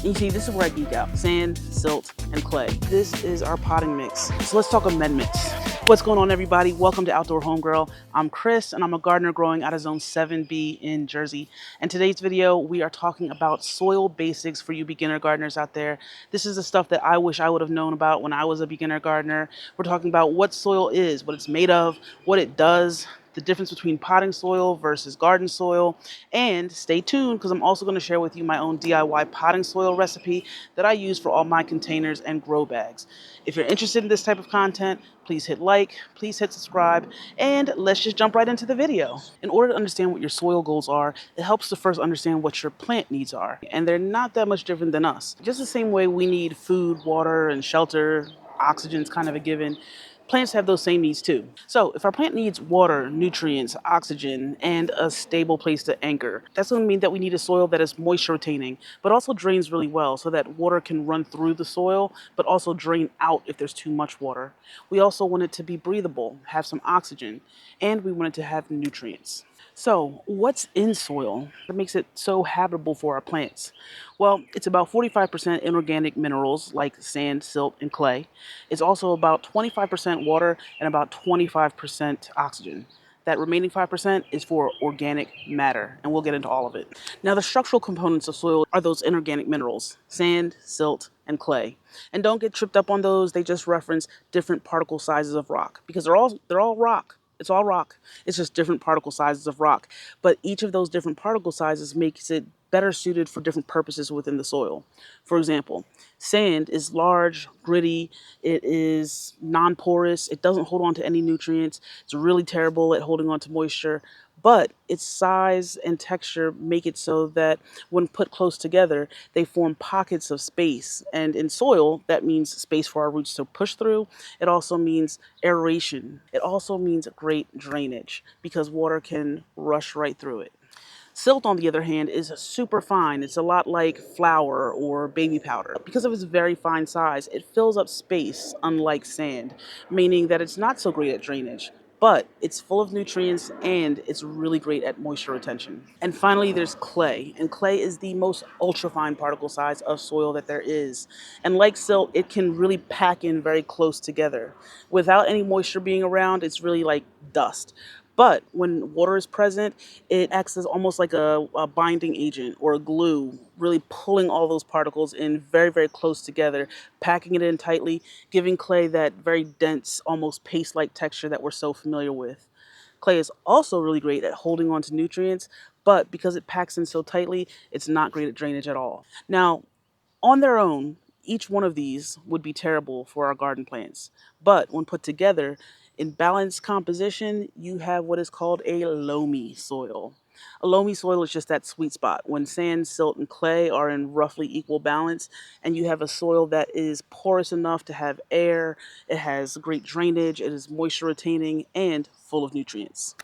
You see, this is where I geek out. Sand, silt, and clay. This is our potting mix. So let's talk amendments. What's going on, everybody? Welcome to Outdoor Homegirl. I'm Chris, and I'm a gardener growing out of Zone 7B in Jersey. And today's video, we are talking about soil basics for you beginner gardeners out there. This is the stuff that I wish I would have known about when I was a beginner gardener. We're talking about what soil is, what it's made of, what it does, the difference between potting soil versus garden soil, and stay tuned because I'm also going to share with you my own DIY potting soil recipe that I use for all my containers and grow bags. If you're interested in this type of content, please hit like, please hit subscribe, and let's just jump right into the video. In order to understand what your soil goals are, it helps to first understand what your plant needs are, and they're not that much different than us. Just the same way we need food, water, and shelter, oxygen's kind of a given. Plants have those same needs too. So if our plant needs water, nutrients, oxygen, and a stable place to anchor, that's going to mean that we need a soil that is moisture retaining, but also drains really well so that water can run through the soil, but also drain out if there's too much water. We also want it to be breathable, have some oxygen, and we want it to have nutrients. So, what's in soil that makes it so habitable for our plants? Well, it's about 45% inorganic minerals like sand, silt, and clay. It's also about 25% water and about 25% oxygen. That remaining 5% is for organic matter, and we'll get into all of it. Now, the structural components of soil are those inorganic minerals, sand, silt, and clay. And don't get tripped up on those, they just reference different particle sizes of rock because they're all rock. It's all rock. It's just different particle sizes of rock. But each of those different particle sizes makes it better suited for different purposes within the soil. For example, sand is large, gritty, it is non-porous, it doesn't hold on to any nutrients, it's really terrible at holding on to moisture, but its size and texture make it so that when put close together, they form pockets of space. And in soil, that means space for our roots to push through. It also means aeration. It also means great drainage because water can rush right through it. Silt, on the other hand, is super fine. It's a lot like flour or baby powder. Because of its very fine size, it fills up space, unlike sand, meaning that it's not so great at drainage. But it's full of nutrients and it's really great at moisture retention. And finally, there's clay. And clay is the most ultrafine particle size of soil that there is. And like silt, it can really pack in very close together. Without any moisture being around, it's really like dust. But when water is present, it acts as almost like a binding agent or a glue, really pulling all those particles in very, very close together, packing it in tightly, giving clay that very dense, almost paste-like texture that we're so familiar with. Clay is also really great at holding on to nutrients, but because it packs in so tightly, it's not great at drainage at all. Now, on their own, each one of these would be terrible for our garden plants. But when put together, in balanced composition, you have what is called a loamy soil. A loamy soil is just that sweet spot when sand, silt, and clay are in roughly equal balance, and you have a soil that is porous enough to have air, it has great drainage, it is moisture retaining, and full of nutrients.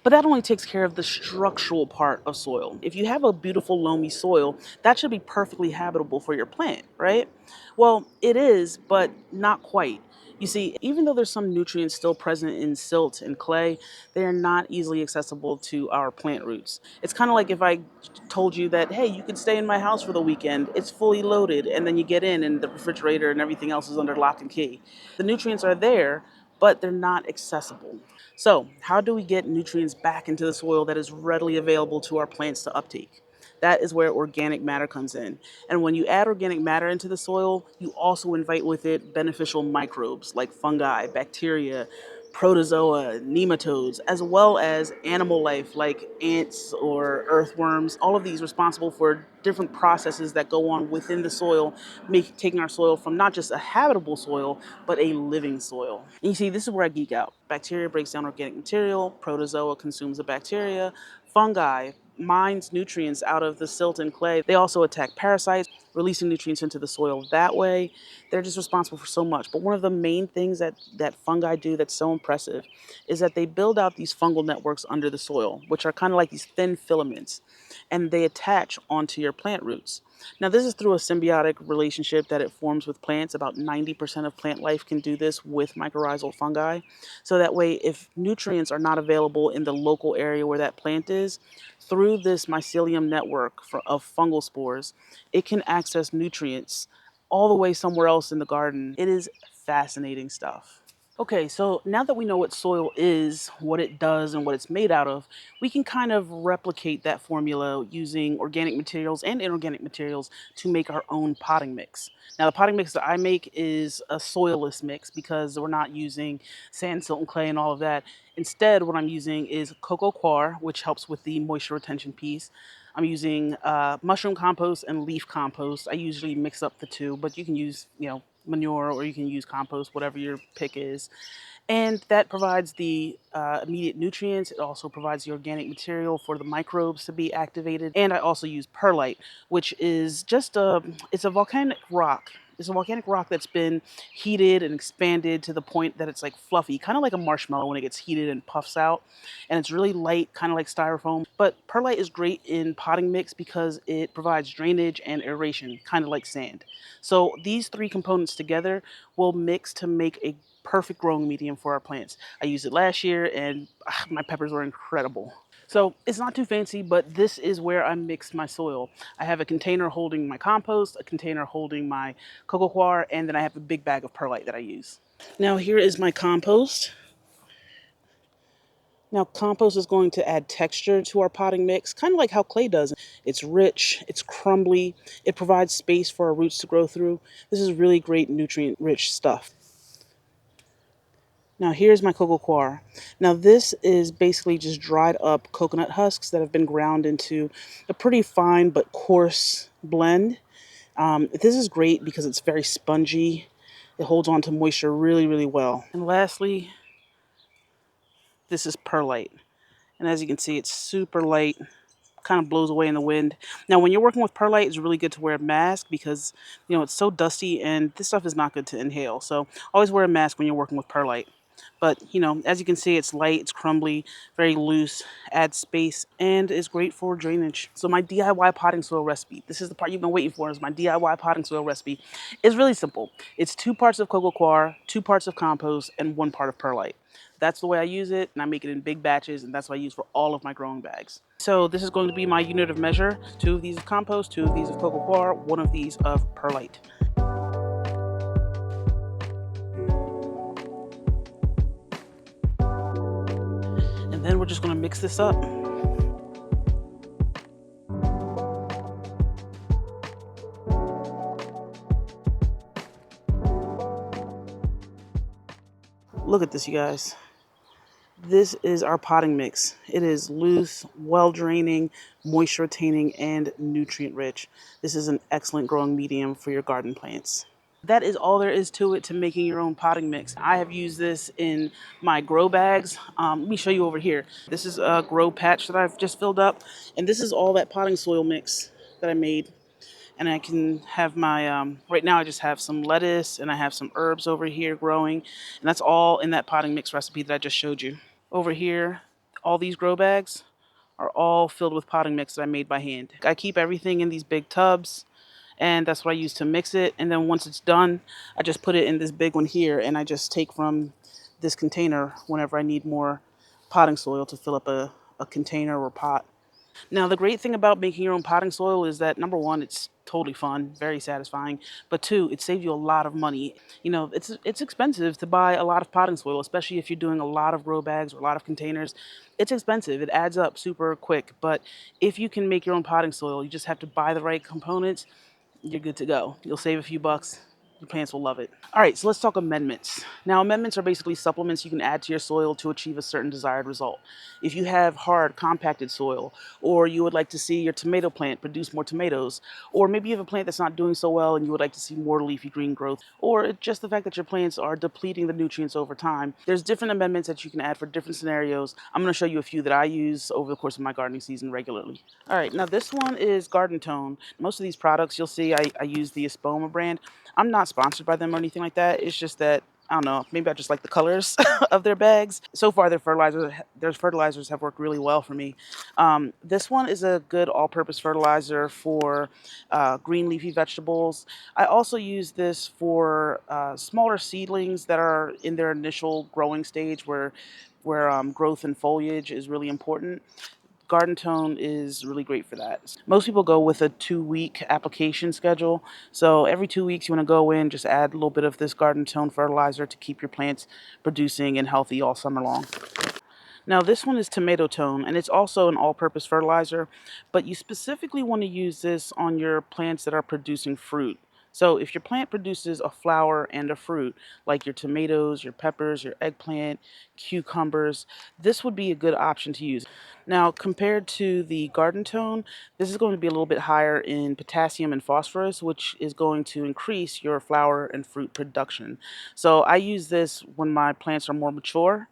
But that only takes care of the structural part of soil. If you have a beautiful loamy soil, that should be perfectly habitable for your plant, right? Well, it is, but not quite. You see, even though there's some nutrients still present in silt and clay, they are not easily accessible to our plant roots. It's kind of like if I told you that, hey, you could stay in my house for the weekend, it's fully loaded, and then you get in and the refrigerator and everything else is under lock and key. The nutrients are there, but they're not accessible. So, how do we get nutrients back into the soil that is readily available to our plants to uptake? That is where organic matter comes in. And when you add organic matter into the soil, you also invite with it beneficial microbes like fungi, bacteria, protozoa, nematodes, as well as animal life like ants or earthworms, all of these responsible for different processes that go on within the soil, taking our soil from not just a habitable soil, but a living soil. And you see, this is where I geek out. Bacteria breaks down organic material, protozoa consumes the bacteria, fungi mines nutrients out of the silt and clay. They also attack parasites, releasing nutrients into the soil that way. They're just responsible for so much. But one of the main things that fungi do that's so impressive is that they build out these fungal networks under the soil, which are kind of like these thin filaments, and they attach onto your plant roots. Now, this is through a symbiotic relationship that it forms with plants. About 90% of plant life can do this with mycorrhizal fungi. So that way, if nutrients are not available in the local area where that plant is, through this mycelium network of fungal spores, it can access nutrients all the way somewhere else in the garden. It is fascinating stuff. Okay, so now that we know what soil is, what it does, and what it's made out of, we can kind of replicate that formula using organic materials and inorganic materials to make our own potting mix. Now, the potting mix that I make is a soilless mix because we're not using sand, silt, and clay and all of that. Instead, what I'm using is coco coir, which helps with the moisture retention piece. I'm using mushroom compost and leaf compost. I usually mix up the two, but you can use, manure, or you can use compost, whatever your pick is. And that provides the immediate nutrients. It also provides the organic material for the microbes to be activated. And I also use perlite, which is it's a volcanic rock. It's a volcanic rock that's been heated and expanded to the point that it's like fluffy, kind of like a marshmallow when it gets heated and puffs out. And it's really light, kind of like styrofoam. But perlite is great in potting mix because it provides drainage and aeration, kind of like sand. So these three components together will mix to make a perfect growing medium for our plants. I used it last year and my peppers were incredible. So it's not too fancy, but this is where I mix my soil. I have a container holding my compost, a container holding my coco coir, and then I have a big bag of perlite that I use. Now here is my compost. Now compost is going to add texture to our potting mix, kind of like how clay does. It's rich, it's crumbly, it provides space for our roots to grow through. This is really great nutrient-rich stuff. Now here's my coco coir. Now this is basically just dried up coconut husks that have been ground into a pretty fine but coarse blend. This is great because it's very spongy. It holds on to moisture really, really well. And lastly, this is perlite. And as you can see, it's super light, kind of blows away in the wind. Now, when you're working with perlite, it's really good to wear a mask because, it's so dusty and this stuff is not good to inhale. So always wear a mask when you're working with perlite. But, as you can see, it's light, it's crumbly, very loose, adds space, and is great for drainage. So my DIY potting soil recipe, this is the part you've been waiting for, is my DIY potting soil recipe. It's really simple. It's 2 parts of coco coir, 2 parts of compost, and 1 part of perlite. That's the way I use it, and I make it in big batches, and that's what I use for all of my growing bags. So this is going to be my unit of measure. 2 of these of compost, 2 of these of coco coir, 1 of these of perlite. And then we're just going to mix this up. Look at this, you guys. This is our potting mix. It is loose, well draining, moisture retaining, and nutrient rich. This is an excellent growing medium for your garden plants. That is all there is to it to making your own potting mix. I have used this in my grow bags. Let me show you over here. This is a grow patch that I've just filled up, and this is all that potting soil mix that I made. And I can have my, right now I just have some lettuce and I have some herbs over here growing. And that's all in that potting mix recipe that I just showed you. Over here, all these grow bags are all filled with potting mix that I made by hand. I keep everything in these big tubs, and that's what I use to mix it. And then once it's done, I just put it in this big one here, and I just take from this container whenever I need more potting soil to fill up a container or pot. Now, the great thing about making your own potting soil is that, number one, it's totally fun, very satisfying. But two, it saves you a lot of money. It's expensive to buy a lot of potting soil, especially if you're doing a lot of grow bags or a lot of containers. It's expensive. It adds up super quick. But if you can make your own potting soil, you just have to buy the right components. You're good to go. You'll save a few bucks. Your plants will love it. All right, so let's talk amendments. Now, amendments are basically supplements you can add to your soil to achieve a certain desired result. If you have hard, compacted soil, or you would like to see your tomato plant produce more tomatoes, or maybe you have a plant that's not doing so well and you would like to see more leafy green growth, or just the fact that your plants are depleting the nutrients over time, there's different amendments that you can add for different scenarios. I'm going to show you a few that I use over the course of my gardening season regularly. All right, now this one is Garden Tone. Most of these products you'll see I use the Espoma brand. I'm not sponsored by them or anything like that. It's just that I don't know, maybe I just like the colors of their bags. So far, their fertilizers have worked really well for me. This one is a good all-purpose fertilizer for green leafy vegetables. I also use this for smaller seedlings that are in their initial growing stage where growth and foliage is really important. Garden Tone is really great for that. Most people go with a 2-week application schedule. So every 2 weeks you want to go in, just add a little bit of this Garden Tone fertilizer to keep your plants producing and healthy all summer long. Now this one is Tomato Tone, and it's also an all-purpose fertilizer, but you specifically want to use this on your plants that are producing fruit. So if your plant produces a flower and a fruit, like your tomatoes, your peppers, your eggplant, cucumbers, this would be a good option to use. Now, compared to the Garden Tone, this is going to be a little bit higher in potassium and phosphorus, which is going to increase your flower and fruit production. So I use this when my plants are more mature.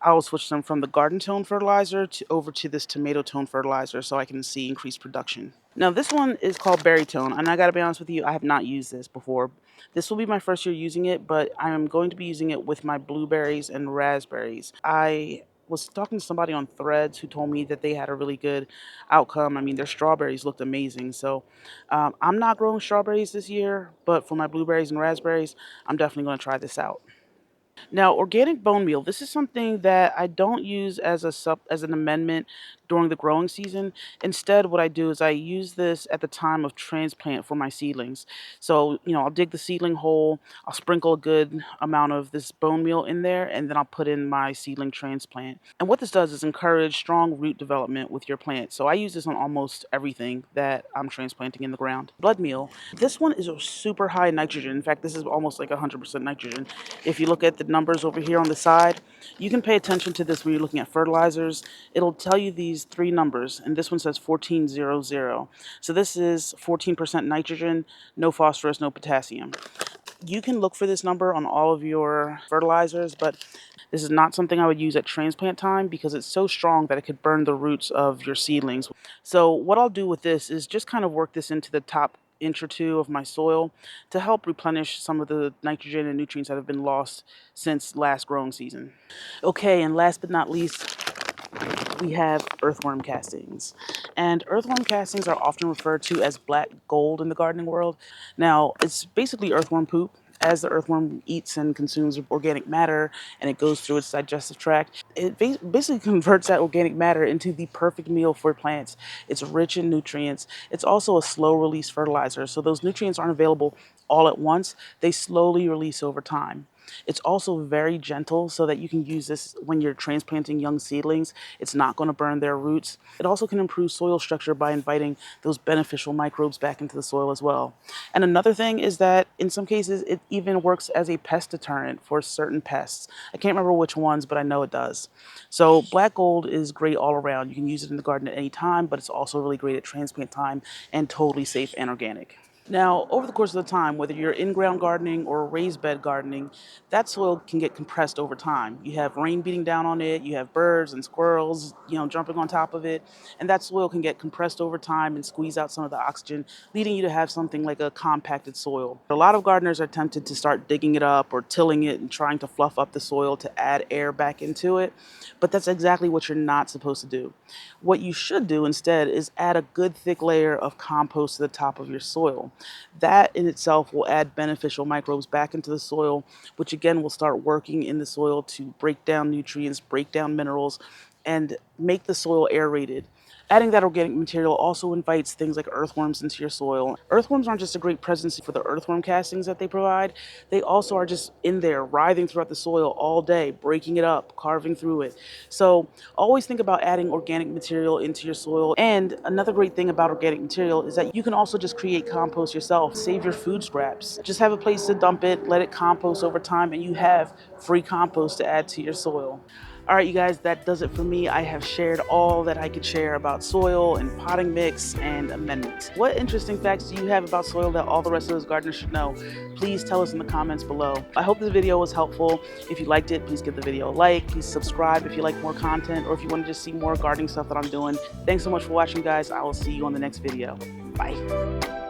I will switch them from the Garden Tone fertilizer over to this Tomato Tone fertilizer so I can see increased production. Now this one is called Berry Tone, and I gotta be honest with you, I have not used this before. This will be my first year using it, but I am going to be using it with my blueberries and raspberries. I was talking to somebody on Threads who told me that they had a really good outcome. I mean, their strawberries looked amazing. So I'm not growing strawberries this year, but for my blueberries and raspberries, I'm definitely going to try this out. Now, organic bone meal, this is something that I don't use as an amendment during the growing season. Instead, what I do is I use this at the time of transplant for my seedlings. So, I'll dig the seedling hole, I'll sprinkle a good amount of this bone meal in there, and then I'll put in my seedling transplant. And what this does is encourage strong root development with your plant. So I use this on almost everything that I'm transplanting in the ground. Blood meal, this one is a super high nitrogen. In fact, this is almost like 100% nitrogen. If you look at the numbers over here on the side, you can pay attention to this when you're looking at fertilizers. It'll tell you these three numbers, and this one says 1400. So this is 14% nitrogen, no phosphorus, no potassium. You can look for this number on all of your fertilizers, but this is not something I would use at transplant time because it's so strong that it could burn the roots of your seedlings. So what I'll do with this is just kind of work this into the top inch or two of my soil to help replenish some of the nitrogen and nutrients that have been lost since last growing season. Okay, and last but not least, we have earthworm castings. And earthworm castings are often referred to as black gold in the gardening world. Now, it's basically earthworm poop. As the earthworm eats and consumes organic matter and it goes through its digestive tract, it basically converts that organic matter into the perfect meal for plants. It's rich in nutrients. It's also a slow release fertilizer, so those nutrients aren't available all at once. They slowly release over time. It's also very gentle so that you can use this when you're transplanting young seedlings. It's not going to burn their roots. It also can improve soil structure by inviting those beneficial microbes back into the soil as well. And another thing is that in some cases, it even works as a pest deterrent for certain pests. I can't remember which ones, but I know it does. So black gold is great all around. You can use it in the garden at any time, but it's also really great at transplant time and totally safe and organic. Now, over the course of the time, whether you're in-ground gardening or raised bed gardening, that soil can get compressed over time. You have rain beating down on it, you have birds and squirrels, jumping on top of it, and that soil can get compressed over time and squeeze out some of the oxygen, leading you to have something like a compacted soil. A lot of gardeners are tempted to start digging it up or tilling it and trying to fluff up the soil to add air back into it, but that's exactly what you're not supposed to do. What you should do instead is add a good thick layer of compost to the top of your soil. That in itself will add beneficial microbes back into the soil, which again will start working in the soil to break down nutrients, break down minerals, and make the soil aerated. Adding that organic material also invites things like earthworms into your soil. Earthworms aren't just a great presence for the earthworm castings that they provide, they also are just in there, writhing throughout the soil all day, breaking it up, carving through it. So always think about adding organic material into your soil. And another great thing about organic material is that you can also just create compost yourself, save your food scraps. Just have a place to dump it, let it compost over time, and you have free compost to add to your soil. All right, you guys, that does it for me. I have shared all that I could share about soil and potting mix and amendments. What interesting facts do you have about soil that all the rest of those gardeners should know? Please tell us in the comments below. I hope this video was helpful. If you liked it, please give the video a like. Please subscribe if you like more content or if you want to just see more gardening stuff that I'm doing. Thanks so much for watching, guys. I will see you on the next video. Bye.